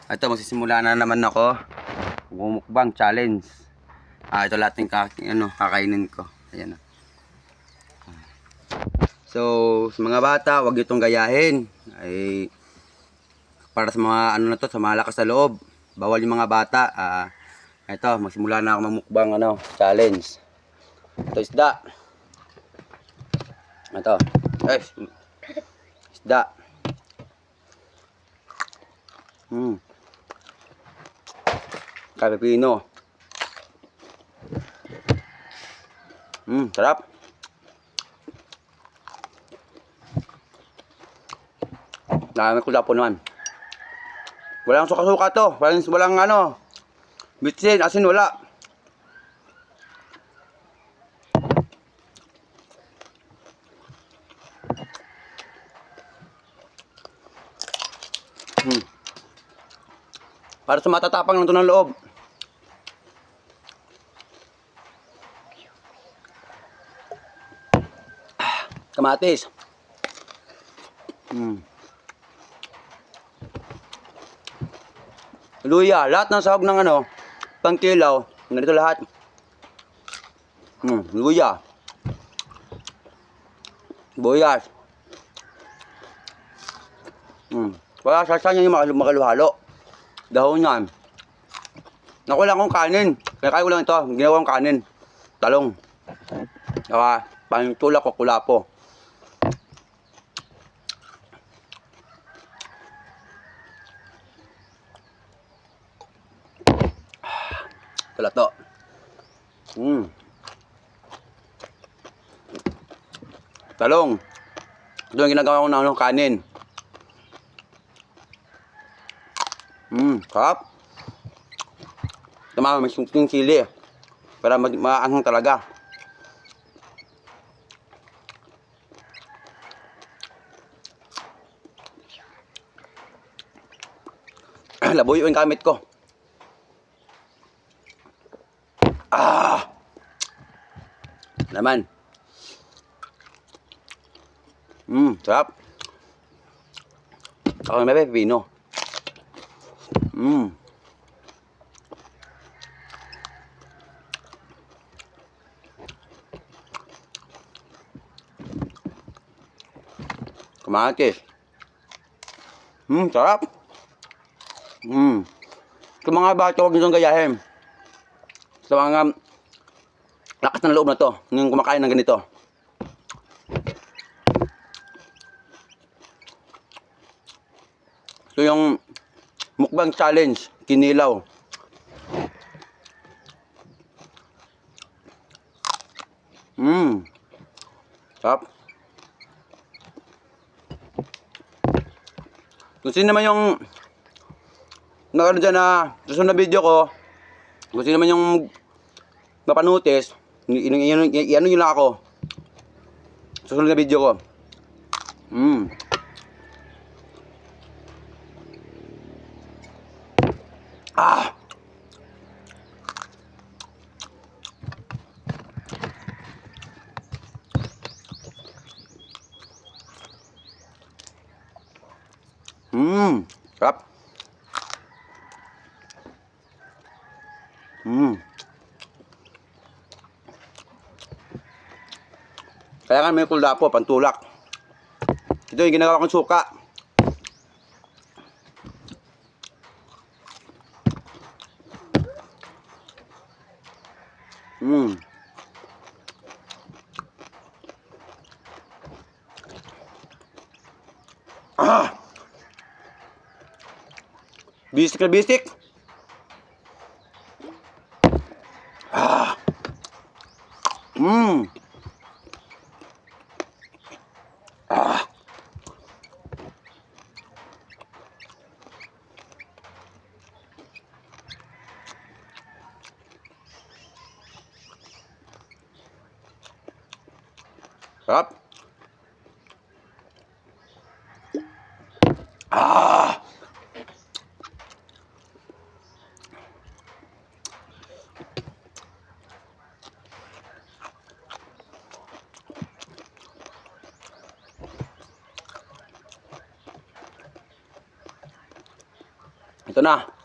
Ito, magsisimula na naman ako. Mukbang challenge. Ito lahat ng kakainin ko. Ayan. So, sa mga bata, wag itong gayahin. Ay, para sa mga sa mga lakas sa loob. Bawal yung mga bata. Ito, magsimula na ako magmukbang challenge. Ito isda. Ito. Isda. Pepino. Sarap. Dami ko po naman. Walang suka-suka to. Walang bitsin, asin wala. Para sa matatapang lang to ng loob. Kamatis. Luya, lahat ng sahog ng pangkilaw, ganito lahat. Luya. Boyas. Wala sasa niya yung makaluhalo. Dahon yan. Nakuha lang akong kanin. Kaya ko lang ito. Ginawa kong kanin. Talong. Saka, pangtulak ko kulapo. Wala to. Talong. Ito yung ginagawa ko ng kanin. Sarap. Tama, may sungking sili. Para maanghang talaga. Labuyo yung gamit ko. Naman. Sarap. Ako may pepino. Kamatis. Sarap. Sa mga bata, huwag nyo gayahin. Sa mga lakas ng loob na to, yung kumakain ng ganito. So yung mukbang challenge, kinilaw. Sarap. Kung sino naman yung nakaroon dyan na susunod na video ko, kung sino naman yung mapanotis, i-ano nyo lang ako. Susunod na video ko. Sarap. Kaya nga may kuldapo, pantulak. Ito yung ginagawa kong suka. Bisik na bisik. Sarap. Ito na.